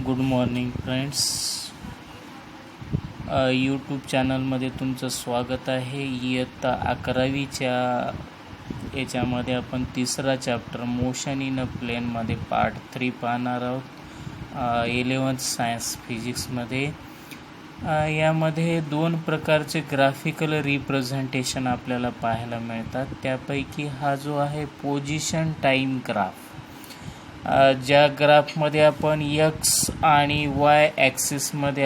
Good morning friends. YouTube चॅनलमध्ये तुमचं स्वागत आहे. इयत्ता 11वीच्या याच्यामध्ये आपण तिसरा चॅप्टर मोशन इन अ प्लेनमध्ये पार्ट 3 पाहणार आहोत. 11th सायन्स फिजिक्समध्ये यामध्ये दोन प्रकारचे ग्राफिकल रिप्रेझेंटेशन आपल्याला पाहायला मिळतात. त्यापैकी हा जो आहे पोझिशन टाईम ग्राफ. ज्या ग्राफमध्ये आपण एक्स आणि वाय ॲक्सिसमध्ये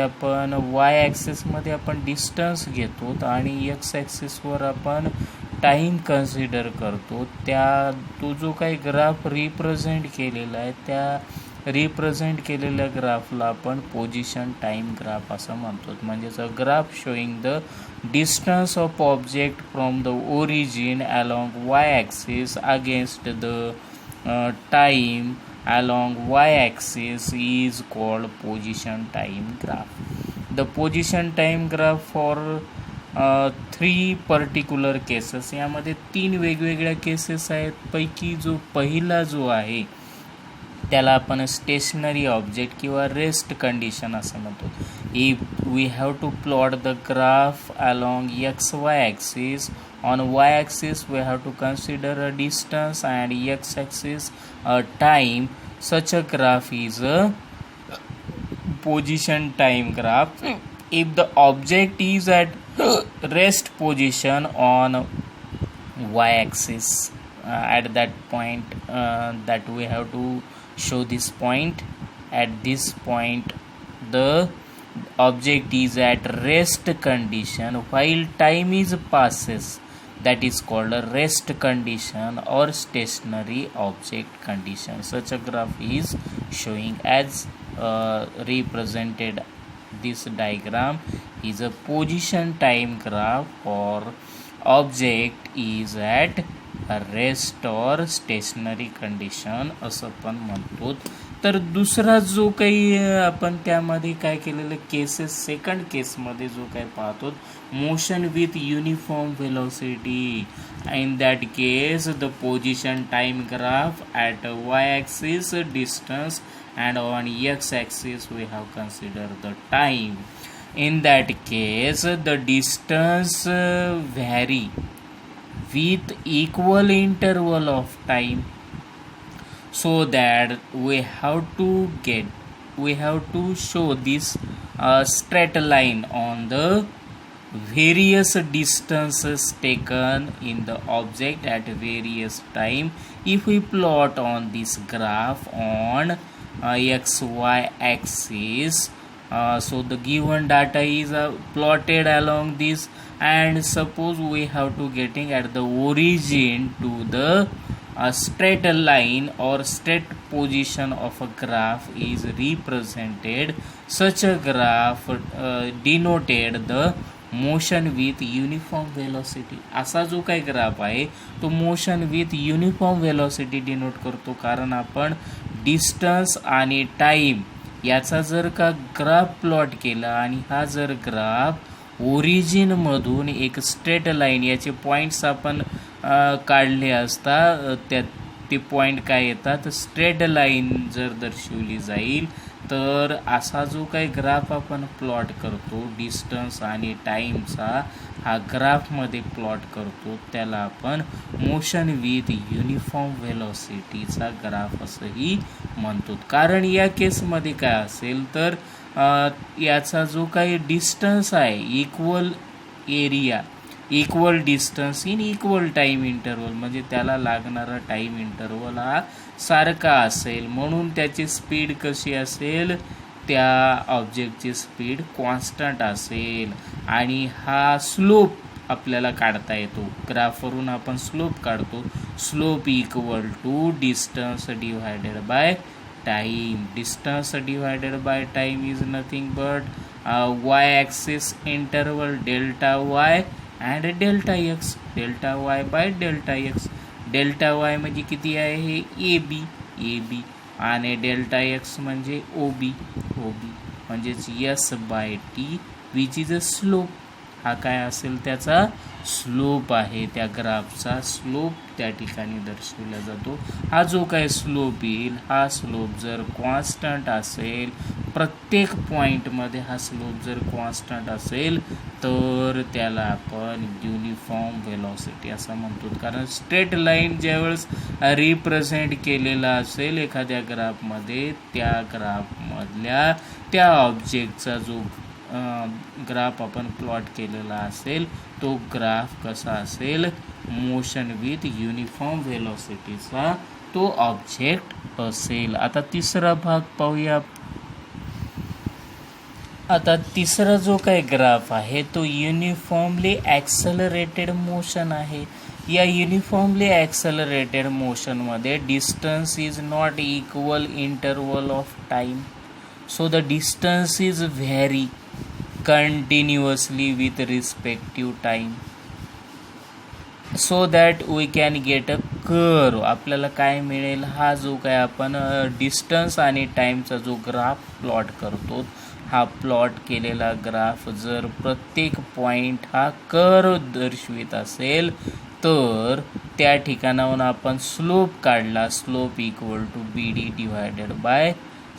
आपण डिस्टन्स घेतो आणि एक्स ॲक्सिसवर आपण टाईम कन्सिडर करतो. तो जो काही ग्राफ रिप्रेझेंट केलेला आहे त्या रिप्रेझेंट केलेल्या ग्राफला आपण पोझिशन टाईम ग्राफ असं म्हणतो. म्हणजेच a graph showing the distance of object from the origin along Y axis against the time along y-axis is called position time graph. The position time graph for 3 particular cases. यामध्ये 3 वेगवेगळ्या cases आहेत. पैकी जो पहिला जो आहे त्याला आपण स्टेशनरी ऑब्जेक्ट किंवा रेस्ट कंडिशन असं म्हणतो. If we have to plot the graph along X Y axis, on y-axis we have to consider a distance and x-axis a time. Such a graph is a position time graph. If the object is at rest position on y-axis, at that point that we have to show this point. At this point the object is at rest condition while time is passes. That is called a rest condition or stationary object condition. Such a graph is showing as represented. This diagram is a position time graph or object is at a rest or stationary condition असं पण म्हणतो. तर दुसरा जो काही आपण त्यामध्ये काय केलेलं केसेस, सेकंड केसमध्ये जो काय पाहतो motion with uniform velocity. In that case the position time graph at Y axis distance and on X axis we have consider the time. In that case the distance vary with equal interval of time, so that we have to show this straight line on the various distances taken in the object at various time. If we plot on this graph on xy axis, so the given data is plotted along this, and suppose we have to getting at the origin to the straight line or straight position of a graph is represented. Such a graph denoted the motion with uniform velocity. असा जो काही graph आहे तो motion with uniform velocity denote करतो. कारण आपण distance आणि time याचा जर का ग्राफ प्लॉट केला आणि हा जर ग्राफ ओरिजिनमधून एक स्ट्रेट लाईन, याचे पॉईंट्स आपण काढले असता ते पॉईंट काय येतात, स्ट्रेट लाईन जर दर्शवली जाईल तर असा जो काही ग्राफ आपण प्लॉट करतो डिस्टन्स आणि टाईमचा हा ग्राफमध्ये प्लॉट करतो त्याला आपण मोशन विथ युनिफॉर्म व्हेलॉसिटीचा ग्राफ असंही म्हणतो. कारण या केसमध्ये काय असेल तर याचा जो काही डिस्टन्स आहे equal area, equal distance in equal time interval, म्हणजे त्याला लागणारा टाईम इंटरवल हा सारखा असेल. म्हणून त्याची स्पीड कशी असेल, त्या ऑब्जेक्टची स्पीड कॉन्स्टंट असेल. आणि हा स्लोप आपल्याला काढता येतो. ग्राफवरून आपण स्लोप काढतो. Slope equal to distance divided by time. Distance divided by time is nothing but y-axis interval delta y and delta x. Delta y by delta x. Delta y म्हणजे किती आहे हे AB आणि डेल्टा x म्हणजे OB म्हणजेच s by t which is a slope. हा काय असेल त्याचा स्लोप आहे. त्या ग्राफचा स्लोप त्या ठिकाणी दर्शवला जातो. हा जो काय स्लोप येईल हा स्लोप जर कॉन्स्टंट असेल प्रत्येक पॉईंटमध्ये हा स्लोप जर कॉन्स्टंट असेल तर त्याला आपण युनिफॉर्म व्हेलॉसिटी असं म्हणतो. कारण स्ट्रेट लाईन ज्यावेळेस रिप्रेझेंट केलेला असेल एखाद्या ग्राफमध्ये, त्या ग्राफमधल्या त्या ऑब्जेक्टचा जो ग्राफ आपण प्लॉट केलेला असेल तो ग्राफ कसा असेल, मोशन विथ युनिफॉर्म व्हेलॉसिटीचा तो ऑब्जेक्ट असेल. आता तिसरा भाग पाहूया. आता तिसरा जो काही ग्राफ आहे तो युनिफॉर्मली ॲक्सलरेटेड मोशन आहे. या युनिफॉर्मली ॲक्सलरेटेड मोशनमध्ये distance is not equal interval of time. So the distance is vary continuously with respective time so that we can get a curve. आपल्याला काय मिळेल, हा जो काय आपण डिस्टन्स आणि टाईमचा जो ग्राफ प्लॉट करतो, हा प्लॉट केलेला ग्राफ जर प्रत्येक पॉईंट हा कर्व दर्शवित असेल तर त्या ठिकाणाहून आपण स्लोप काढला, slope equal to BD divided by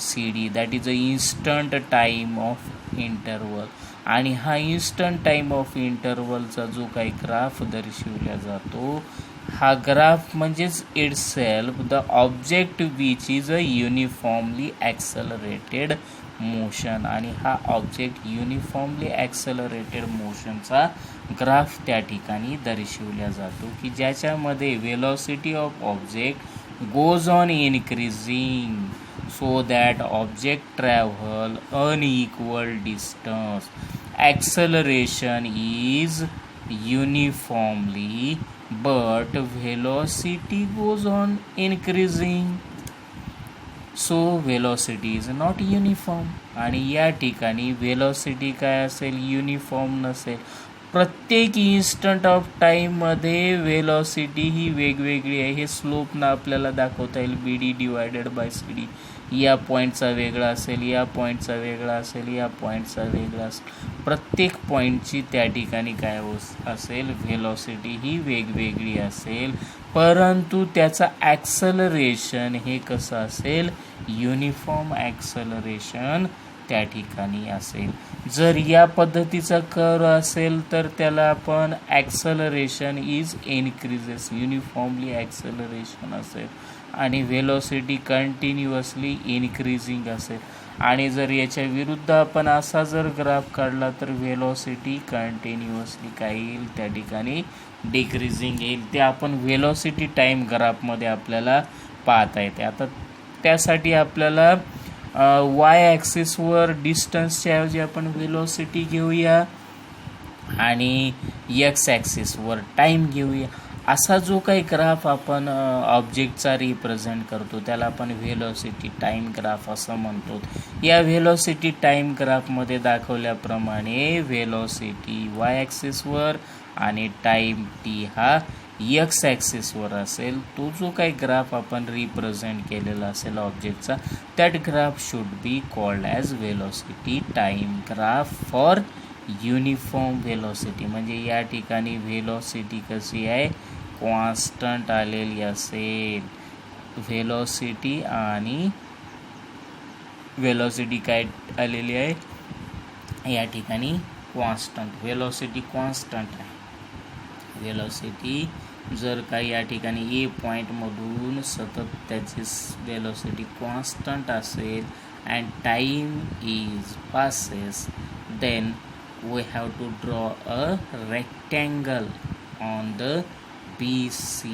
CD, that is a instant time of interval. आणि हा इन्स्टंट टाईम ऑफ इंटरवलचा जो काही ग्राफ दर्शवला जातो, हा ग्राफ म्हणजेच itself the object which is a uniformly accelerated motion. आणि हा ऑब्जेक्ट युनिफॉर्मली ॲक्सलरेटेड मोशनचा ग्राफ त्या ठिकाणी दर्शवला जातो की ज्याच्यामध्ये velocity of object goes on increasing so that object travel unequal distance. Acceleration is uniformly but velocity goes on increasing, so velocity is not uniform. आणि या ठिकाणी वेलॉसिटी काय असेल, युनिफॉर्म नसेल. प्रत्येक इन्स्टंट ऑफ टाईममध्ये वेलॉसिटी ही वेगवेगळी आहे. हे स्लोपनं आपल्याला दाखवता येईल. BD डिवायडेड बाय CD या पॉईंटचा वेगळा असेल, या पॉईंटचा वेगळा असेल, या पॉईंटचा वेगळा असेल. प्रत्येक पॉईंटची त्या ठिकाणी काय असेल, व्हेलॉसिटी ही वेगवेगळी असेल, परंतु त्याचा ॲक्सलरेशन हे कसं असेल, युनिफॉर्म ॲक्सलरेशन त्या ठिकाणी असेल. जर या पद्धतीचा कर्व असेल तर त्याला आपण acceleration is increases, uniformly acceleration असेल आणि व्हेलॉसिटी कंटिन्युअसली इनक्रीजिंग असेल. आणि जर याच्या विरुद्ध आपण असा जर ग्राफ काढला तर व्हेलॉसिटी कंटिन्युअसली काय येईल, त्या ठिकाणी डिक्रीजिंग येईल. ते आपण व्हेलॉसिटी टाईम ग्राफमध्ये आपल्याला पाहता येते. आता त्यासाठी आपल्याला वाय ॲक्सिसवर डिस्टन्सच्या ऐवजी आपण व्हेलॉसिटी घेऊया आणि एक्स ॲक्सिसवर टाईम घेऊया. असा जो काही ग्राफ आपण ऑब्जेक्टचा रिप्रेझेंट करतो त्याला आपण व्हेलॉसिटी टाईम ग्राफ असं म्हणतो. या व्हेलॉसिटी टाईम ग्राफमध्ये दाखवल्याप्रमाणे व्हेलॉसिटी वाय ॲक्सिसवर आणि टाईम टी हा एक्स ॲक्सिसवर असेल. तो जो काही ग्राफ आपण रिप्रेझेंट केलेला असेल ऑब्जेक्टचा, that graph should be called as velocity time graph for uniform velocity. म्हणजे या ठिकाणी व्हेलॉसिटी कशी आहे, कॉन्स्टंट आलेली असेल. व्हेलॉसिटी आणि व्हेलॉसिटी काय आलेली आहे या ठिकाणी, कॉन्स्टंट. व्हेलॉसिटी कॉन्स्टंट आहे. व्हेलॉसिटी जर काही या ठिकाणी ए पॉईंटमधून सतत त्याची व्हेलॉसिटी कॉन्स्टंट असेल and time is passes, then we have to draw a rectangle on the BC.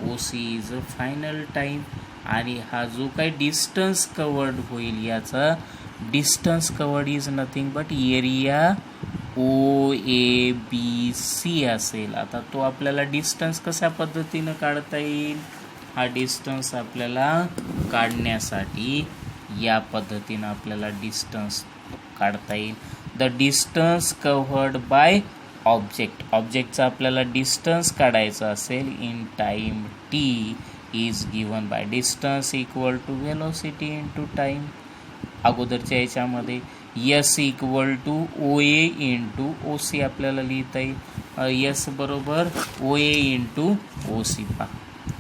OC is a final time. आणि हा जो काही डिस्टन्स कवर्ड होईल, याचा distance covered is nothing but area OABC असेल. आता तो आपल्याला डिस्टन्स कशा पद्धतीनं काढता येईल, हा डिस्टन्स आपल्याला काढण्यासाठी या पद्धतीनं आपल्याला डिस्टन्स काढता येईल. द डिस्टन्स कव्हर्ड बाय ऑब्जेक्ट. ऑब्जेक्टचा आपल्याला डिस्टन्स काढायचा असेल in time T is given by distance equal to velocity into time. अगोदरच्या याच्यामध्ये S equal to OA into OC आपल्याला लिहिता येईल. यस बरोबर OA इंटू OC पा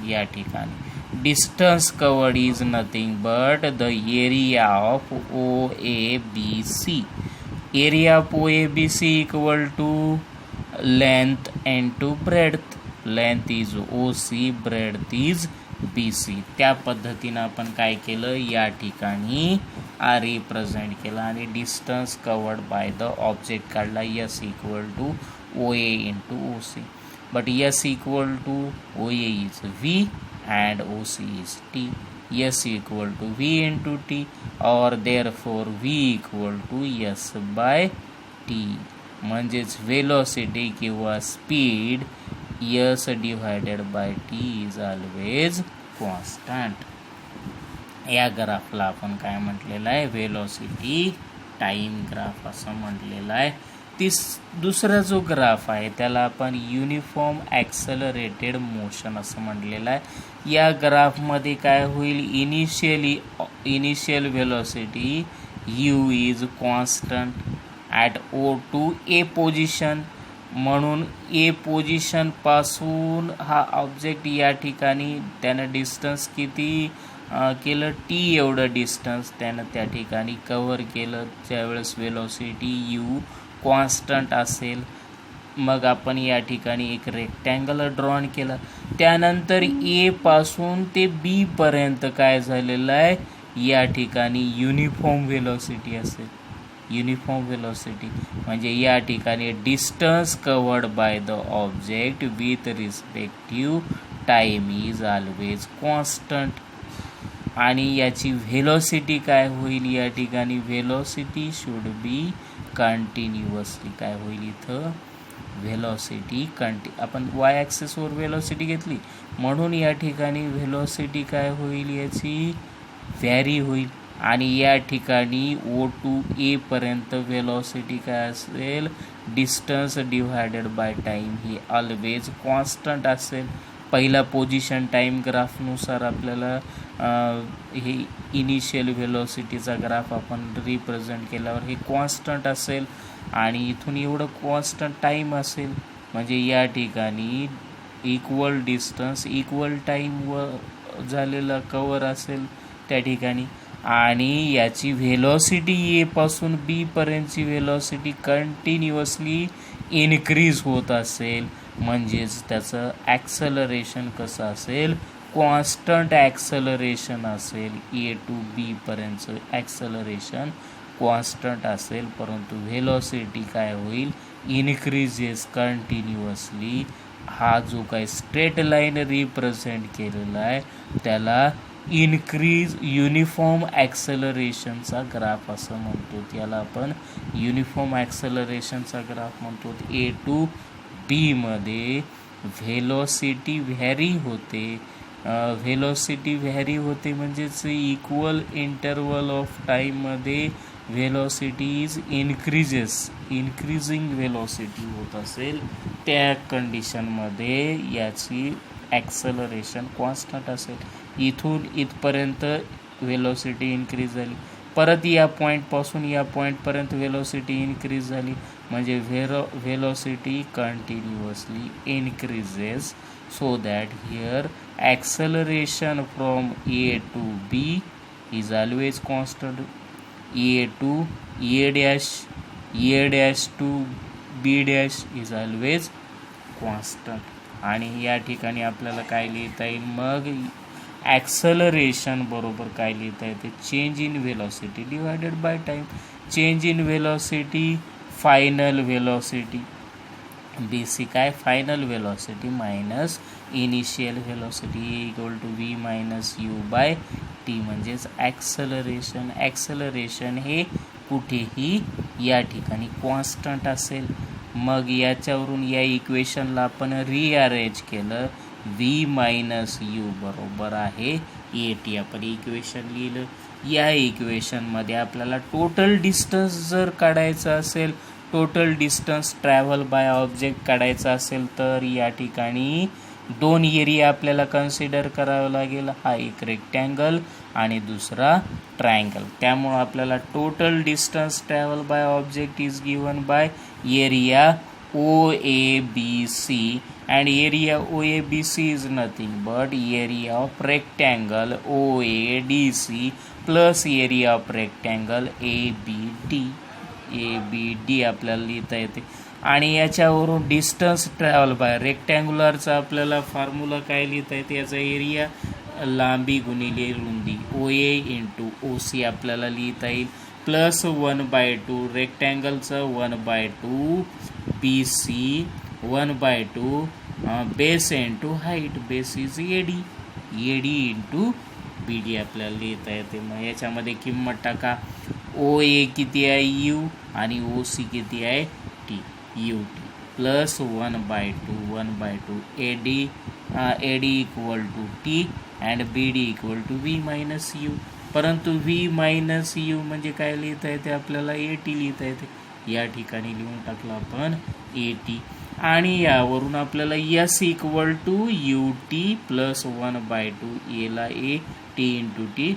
या ठिकाणी. distance covered is nothing but the area of OABC. Area of OABC equal to length into breadth. Length is OC, breadth is BC. त्या पद्धतीनं आपण काय केलं, या ठिकाणी रिप्रेझेंट केलं आणि distance covered by the object काढला. S equal to OA into OC. But S equal to OA is V and OC is T. S equal to V into T, or therefore V equal to S by T. म्हणजेच velocity किंवा speed S divided by T is always constant. या ग्राफला आपण काय म्हटलेलं आहे, velocity time graph असं म्हटलेलं आहे. दुसरा जो ग्राफ आहे त्याला आपण युनिफॉर्म ॲक्सलरेटेड मोशन असं म्हटलेलं आहे. या ग्राफमध्ये काय होईल, initial velocity u is constant at O2 A position. म्हणून A पोझिशनपासून हा ऑब्जेक्ट या ठिकाणी त्यानं डिस्टन्स किती केलं, T एवढं डिस्टन्स त्यानं त्या ठिकाणी कव्हर केलं. त्यावेळेस व्हेलॉसिटी u कॉन्स्टंट असेल. मग आपण या ठिकाणी एक रेक्टँगल ड्रॉन केलं. त्यानंतर A पासून ते B पर्यंत काय झालेलं आहे, या ठिकाणी युनिफॉर्म व्हेलॉसिटी असेल. युनिफॉर्म व्हेलॉसिटी म्हणजे या ठिकाणी distance covered by the object with respective time is always constant. आणि याची व्हेलॉसिटी काय होईल, या ठिकाणी व्हेलॉसिटी शुड बी कंटिन्युअसली. काय होईल इथं, व्हेलॉसिटी आपण वाय ॲक्सिसवर व्हेलॉसिटी घेतली म्हणून या ठिकाणी व्हेलॉसिटी काय होईल, याची व्हॅरी होईल. आणि या ठिकाणी O2 A पर्यंत व्हेलॉसिटी काय असेल, distance divided by time he always constant असेल. पहिला पोझिशन टाईम ग्राफनुसार आपल्याला हे इनिशियल व्हेलॉसिटीचा ग्राफ आपण रिप्रेझेंट केल्यावर हे कॉन्स्टंट असेल आणि इथून एवढं कॉन्स्टंट टाईम असेल. म्हणजे या ठिकाणी इक्वल डिस्टन्स इक्वल टाईमवर झालेला कवर असेल त्या ठिकाणी. आणि याची व्हेलॉसिटी A पासून B पर्यंतची व्हेलॉसिटी कंटिन्युअसली इन्क्रीज होत असेल. म्हणजेच त्याचं ॲक्सलरेशन कसं असेल, कॉन्स्टंट ॲक्सलरेशन असेल. A to B पर्यंतचं ॲक्सलरेशन कॉन्स्टंट असेल, परंतु व्हेलॉसिटी काय होईल, इन्क्रीजेस कंटिन्युअसली. हा जो काही स्ट्रेट लाईन रिप्रेझेंट केलेला आहे त्याला इन्क्रीज युनिफॉर्म ॲक्सलरेशनचा ग्राफ असं म्हणतो. याला आपण युनिफॉर्म ॲक्सलरेशनचा ग्राफ म्हणतो. A to B मध्ये व्हेलॉसिटी व्हॅरी होते. व्हेलॉसिटी व्हॅरी होते म्हणजेच इक्वल इंटरवल ऑफ टाईममध्ये व्हेलॉसिटी इज इन्क्रीजिंग व्हेलॉसिटी होत असेल त्या कंडिशनमध्ये याची ॲक्सलरेशन कॉन्स्टंट असेल. इथून इथपर्यंत व्हेलॉसिटी इन्क्रीज झाली, परत या पॉईंटपासून या पॉईंटपर्यंत व्हेलॉसिटी इन्क्रीज झाली, म्हणजे velocity continuously increases. So that here acceleration from A to B is always constant. A to A dash to B dash is always constant. आणि या ठिकाणी आपल्याला काय लिहिता येईल, मग ॲक्सलरेशन बरोबर काय लिहिता येते, change in velocity divided by time. Change in velocity final velocity BC काय, final velocity minus initial velocity equal to V minus U by T. म्हणजेच ॲक्सलरेशन हे कुठेही या ठिकाणी कॉन्स्टंट असेल. मग याच्यावरून या इक्वेशनला आपण रिअरेंज केलं, V मायनस U बरोबर आहे AT. आपण इक्वेशन लिहिलं. या इक्वेशनमध्ये आपल्याला टोटल डिस्टन्स जर काढायचं असेल, total distance travel by object काढायचा असेल तर या ठिकाणी दोन एरिया आपल्याला कन्सिडर करावं लागेल. हा एक रेक्टँगल आणि दुसरा ट्रायंगल. त्यामुळं आपल्याला total distance travel by object is given by area OABC and area OABC is nothing but area of rectangle OADC plus area of rectangle ABD. ABD आपल्याला लिहिता येते. आणि याच्यावरून डिस्टन्स ट्रॅव्हल बाय रेक्टँग्युलरचा आपल्याला फॉर्म्युला काय लिहिता येते, याचा एरिया लांबी गुणिले रुंदी OA इंटू OC आपल्याला लिहिता येईल, plus 1/2 रेक्टँगलचं 1/2 BC 1/2 base into height, base is AD into BD आपल्याला लिहिता येते. मग याच्यामध्ये किंमत टाका. OA किती आहे U आणि OC किती आहे T, UT plus 1/2 AD equal to T and BD equal to V minus U. परंतु V मायनस U म्हणजे काय लिहिता येते आपल्याला, AT लिहिता येते. या ठिकाणी लिहून टाकलं आपण AT. आणि यावरून आपल्याला S equal to UT plus 1/2 Aला A T into T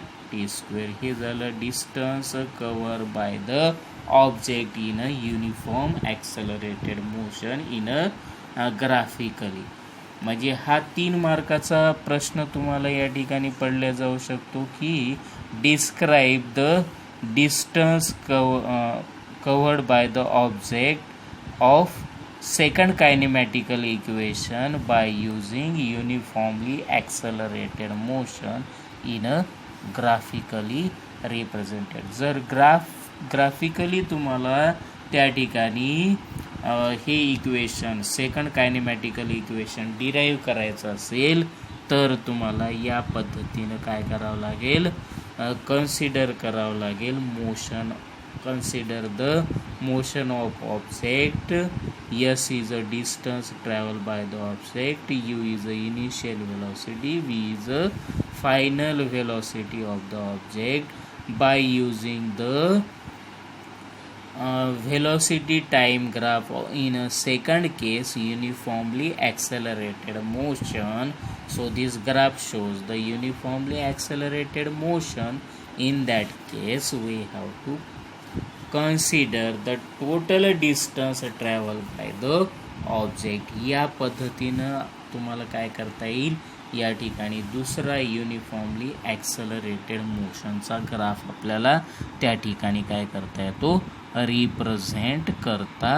square. हे झालं distance cover by the object in a uniform accelerated motion in a graphically. म्हणजे हा 3 मार्काचा प्रश्न तुम्हाला या ठिकाणी पडला जाऊ शकतो की describe the distance covered bye the object of second kinematical equation by using uniformly accelerated motion in a graphically represented. जर ग्राफिकली तुम्हाला त्या ठिकाणी हे इक्वेशन सेकंड कायनेमॅटिकल इक्वेशन डिराईव्ह करायचं असेल तर तुम्हाला या पद्धतीनं काय करावं लागेल, कन्सिडर करावं लागेल motion. Consider the motion of object. S is a distance traveled by the object. U is the initial velocity. V is the final velocity of the object. By using the velocity time graph in a second case uniformly accelerated motion. So this graph shows the uniformly accelerated motion. In that case we have to consider the total distance traveled by the object. या पद्धतीनं तुम्हाला काय करता येईल, या ठिकाणी दुसरा uniformly accelerated मोशनचा ग्राफ आपल्याला त्या ठिकाणी काय करता येतो, रिप्रेझेंट करता.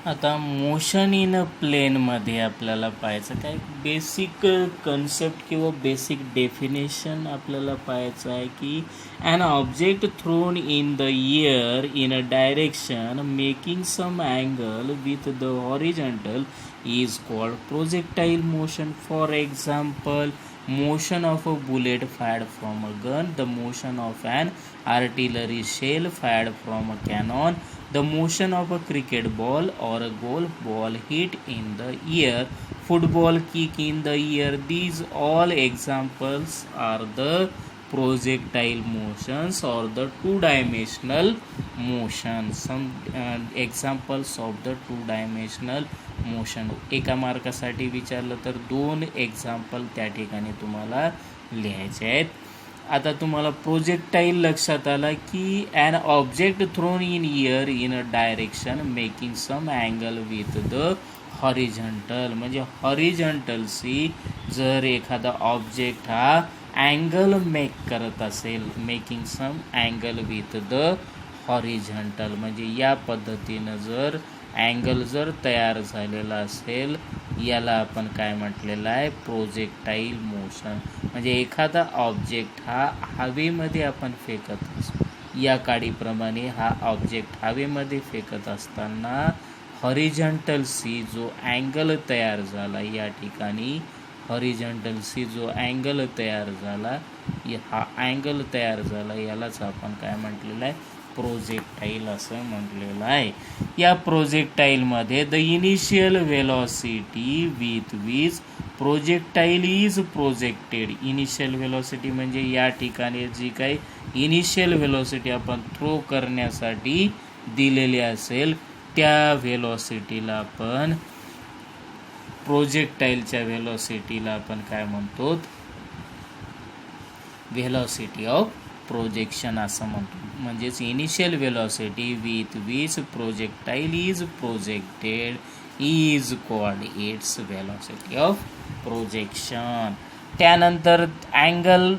आता मोशन इन प्लेनमध्ये आपल्याला पाहायचं काय, बेसिक कन्सेप्ट किंवा बेसिक डेफिनेशन आपल्याला पाहायचं आहे की an object thrown in the air in a direction making some angle with the horizontal is called projectile motion. For example, motion of a bullet fired from a gun, the motion of an artillery shell fired from a cannon, the motion of a cricket ball or a golf ball hit in the air, football kick in the air. These all examples are the projectile motions or the two-dimensional motions. Some examples of the two-dimensional motion. एका मार्कासाठी विचारलं तर 2 example त्या ठिकाणी तुम्हाला लिहायचे आहेत. आता तुम्हाला प्रोजेक्टाईल लक्षात आला की an object thrown in air in a direction making some angle with the horizontal. म्हणजे हॉरिझॉन्टलशी जर एखादा ऑब्जेक्ट हा अँगल मेक करत असेल, making some angle with the horizontal, म्हणजे या पद्धतीनं जर अँगल जर तयार झालेला असेल याला आपण काय म्हटलेलं आहे, प्रोजेक्टाईल मोशन. म्हणजे एखादा ऑब्जेक्ट हा हवेमध्ये आपण फेकत असतो, या काडीप्रमाणे हा ऑब्जेक्ट हवेमध्ये फेकत असताना हॉरिझॉन्टलशी जो अँगल तयार झाला, या ठिकाणी हॉरिझॉन्टलशी जो अँगल तयार झाला, हा अँगल तयार झाला यालाच आपण काय म्हटलेलं आहे, प्रोजेक्टाईल असं म्हटलेलं आहे. या प्रोजेक्टाईलमध्ये the initial velocity with which projectile is projected. Initial velocity म्हणजे या ठिकाणी जी काही इनिशियल वेलॉसिटी आपण थ्रो करण्यासाठी दिलेली असेल त्या वेलॉसिटीला आपण, प्रोजेक्टाईलच्या वेलॉसिटीला आपण काय म्हणतो, वेलॉसिटी ऑफ प्रोजेक्शन असं म्हणतो. म्हणजेच initial velocity with which projectile is projected is called its velocity of projection. त्यानंतर angle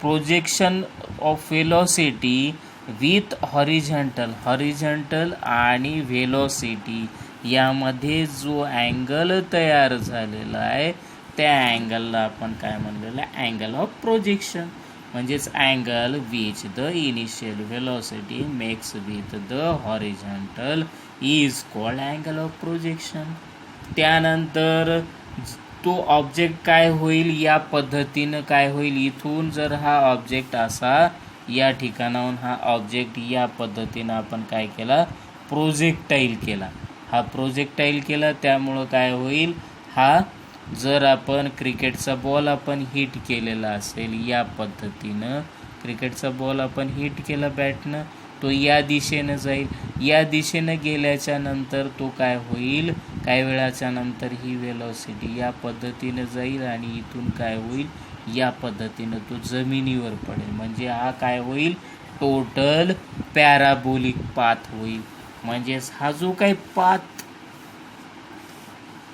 projection of velocity with horizontal आणि वेलॉसिटी यामध्ये जो अँगल तयार झालेला आहे त्या अँगलला आपण काय म्हणलेलं आहे, अँगल ऑफ प्रोजेक्शन. म्हणजेच angle which the initial velocity makes with the horizontal is called angle of projection. त्यानंतर तो ऑब्जेक्ट काय होईल, या पद्धतीनं काय होईल, इथून जर हा ऑब्जेक्ट असा या ठिकाणाहून हा ऑब्जेक्ट या पद्धतीनं आपण काय केला, प्रोजेक्टाईल केला. हा प्रोजेक्टाईल केला त्यामुळं काय होईल, हा जर आपण क्रिकेटचा बॉल आपण हिट केलेला असेल या पद्धतीनं, क्रिकेटचा बॉल आपण हिट केला बॅटनं, तो या दिशेनं जाईल. या दिशेनं गेल्याच्या नंतर तो काय होईल, काही वेळाच्या नंतर ही वेलॉसिटी या पद्धतीनं जाईल आणि इथून काय होईल, या पद्धतीनं तो जमिनीवर पडेल. म्हणजे हा काय होईल, टोटल पॅराबोलिक पाथ होईल. म्हणजेच हा जो काही पाथ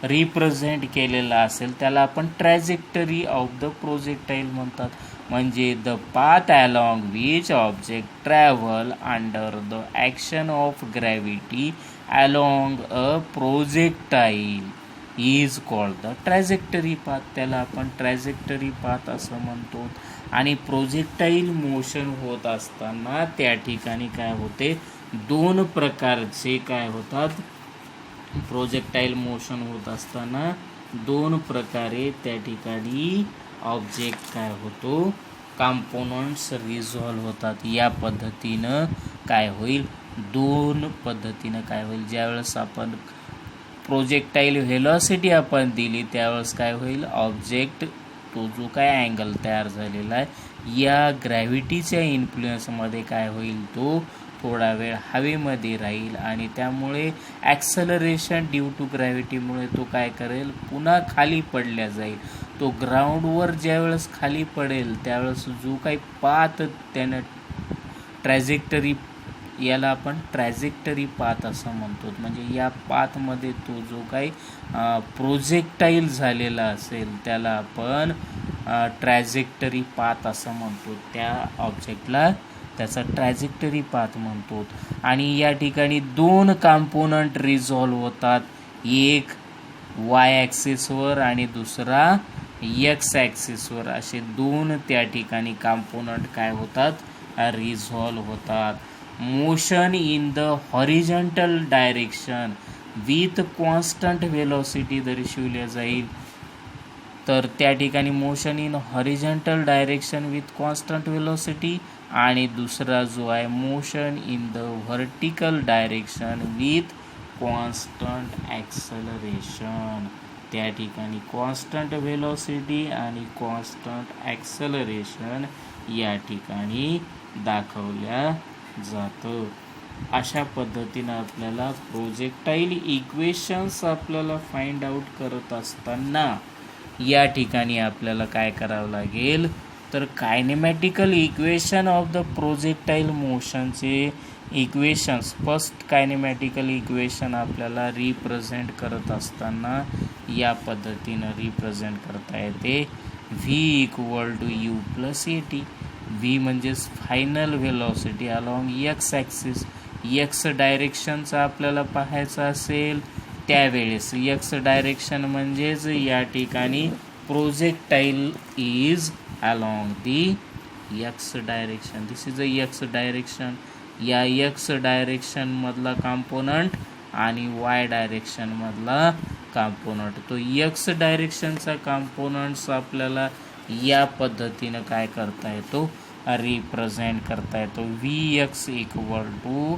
रिप्रेझेंट केलेला असेल त्याला आपण ट्रॅजेक्टरी ऑफ द प्रोजेक्टाईल म्हणतात. म्हणजे the path along which object travel under the action of gravity along a projectile is called the trajectory path. त्याला आपण ट्रॅजेक्टरी पाथ असं म्हणतो. आणि प्रोजेक्टाईल मोशन होत असताना त्या ठिकाणी काय होते, दोन प्रकारचे काय होतात, प्रोजेक्टाईल मोशन होत असताना दोन प्रकारे त्या ठिकाणी ऑब्जेक्ट काय होतो, कंपोनंट्स रिझॉल्व होतात. या पद्धतीनं काय होईल, दोन पद्धतीनं काय होईल, ज्यावेळेस आपण प्रोजेक्टाईल व्हेलॉसिटी आपण दिली त्यावेळेस काय होईल, ऑब्जेक्ट तो जो काय अँगल तयार झालेला आहे या ग्रॅव्हिटीच्या इन्फ्लुएन्समध्ये काय होईल, तो थोडा वेळ हवेमध्ये राहील आणि त्यामुळे ॲक्सलरेशन ड्यू टू ग्रॅव्हिटीमुळे तो काय करेल, पुन्हा खाली पडल्या जाईल. तो ग्राउंडवर ज्यावेळेस खाली पडेल त्यावेळेस जो काही पाथ त्यानं ट्रॅजेक्टरी, याला आपण ट्रॅजेक्टरी पाथ असं म्हणतो. म्हणजे या पाथमध्ये तो जो काही प्रोजेक्टाईल झालेला असेल त्याला आपण ट्रॅजेक्टरी पाथ असं म्हणतो. त्या ऑब्जेक्टला त्याचा ट्रॅजेक्टरी पाथ म्हणतो. आणि या ठिकाणी दोन कंपोनंट रिझॉल्व होतात, एक वाय ॲक्सिसवर आणि दुसरा एक्स ॲक्सिसवर. असे दोन त्या ठिकाणी कंपोनंट काय होतात, रिझॉल्व होतात. Motion in the horizontal direction with constant velocity दर्शविले जाईल. तर त्या ठिकाणी motion in horizontal direction with constant velocity आणि दुसरा जो आहे motion in the vertical direction with constant acceleration. त्या ठिकाणी कॉन्स्टंट व्हेलॉसिटी आणि कॉन्स्टंट ॲक्सलरेशन या ठिकाणी दाखवल्या जातं. अशा पद्धतीनं आपल्याला प्रोजेक्टाईल इक्वेशन्स आपल्याला फाइंड आउट करत असताना या ठिकाणी आपल्याला काय करावं लागेल, तर कायनेमॅटिकल equation of the projectile मोशनचे equations, first kinematical equation आपल्याला रिप्रेझेंट करत असताना या पद्धतीनं रिप्रेझेंट करता येते. V equal to U plus A T. V म्हणजेच final velocity along X axis. X डायरेक्शनचा आपल्याला पाहायचं असेल त्यावेळेस एक्स डायरेक्शन म्हणजेच या ठिकाणी projectile is along the X direction. This is a X direction. या एक्स डायरेक्शनमधला कंपोनंट आणि वाय डायरेक्शनमधला कंपोनंट. तो एक्स डायरेक्शनचा कंपोनंट्स आपल्याला या पद्धतीनं काय करता येतो, रिप्रेझेंट करता येतो. V X equal to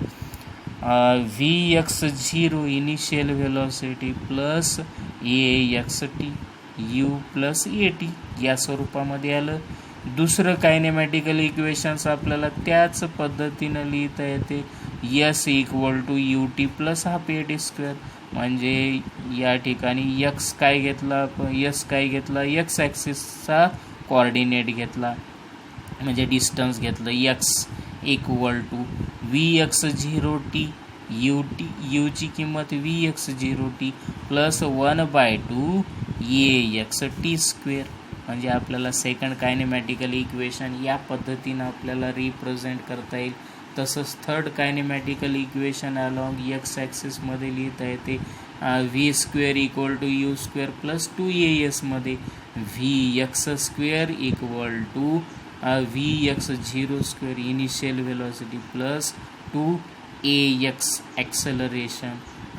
V X zero initial velocity plus A X T U plus A T या स्वरूपामध्ये आलं. दुसरं कायनेमॅटिकल इक्वेशन्स आपल्याला त्याच पद्धतीनं लिहिता येते. S equal to U T plus half A T square. म्हणजे या ठिकाणी एक्स काय घेतला, एक्स ॲक्सिसचा कोऑर्डिनेट घेतला म्हणजे डिस्टन्स घेतलं x इक्वल टू Vx0t यूची किंमत Vx0t प्लस 1/2 AXT². म्हणजे आपल्याला सेकंड कायनेमॅटिकल इक्वेशन या पद्धतीनं आपल्याला रिप्रेझेंट करता येईल. तसंच थर्ड कायनेमॅटिकल इक्वेशन अलॉंग एक्स ॲक्सिसमध्ये लिहिता येते V² equal to U² plus 2AS मध्ये Vx² equal to Vx0² initial velocity plus 2AX acceleration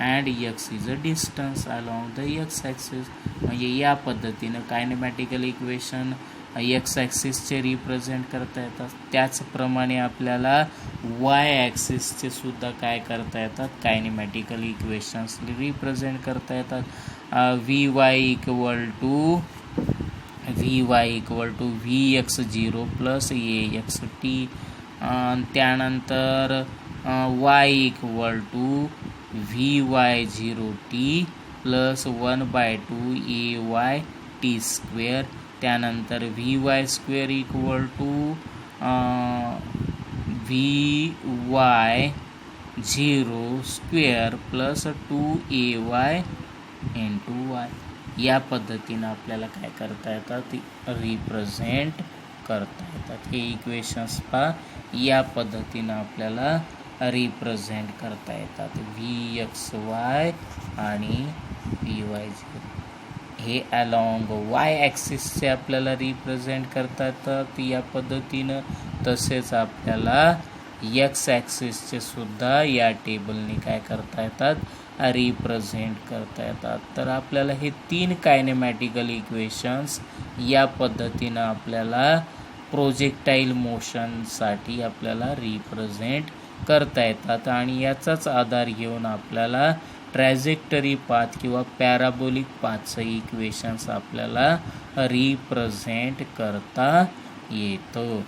and x is a distance along the x axis. म्हणजे या पद्धतीनं कायनेमॅटिकल इक्वेशन एक्स ॲक्सिसचे रिप्रेझेंट करता येतात. त्याचप्रमाणे आपल्याला वाय ॲक्सिसचे सुद्धा काय करता येतात, कायनेमॅटिकल इक्वेशन्स रिप्रेझेंट करता येतात. Vy equal to Vx0 plus AXT. त्यानंतर y equal to Vy0t plus 1/2 AYT². त्यानंतर Vy² equal to Vy0² plus 2AY into Y. या पद्धतीनं आपल्याला काय करता येतात, रिप्रेझेंट करता येतात. हे इक्वेशन्स या पद्धतीनं आपल्याला रिप्रेझेंट करता येतात. Vxy आणि Vy0 हे अलॉंग वाय ॲक्सिसचे आपल्याला रिप्रेझेंट करता येतात या पद्धतीनं. तसेच आपल्याला एक्स ॲक्सिसचे सुद्धा या टेबलने काय करता येतात, रिप्रेझेंट करता येतात. तर आपल्याला हे 3 कायनेमॅटिकल इक्वेशन्स या पद्धतीनं आपल्याला प्रोजेक्टाईल मोशनसाठी आपल्याला रिप्रेझेंट करता येतात. आणि याचाच आधार घेऊन आपल्याला ट्रॅजेक्टरी पाथ किंवा पॅराबोलिक पाथचं इक्वेशन्स आपल्याला रिप्रेझेंट करता येतं.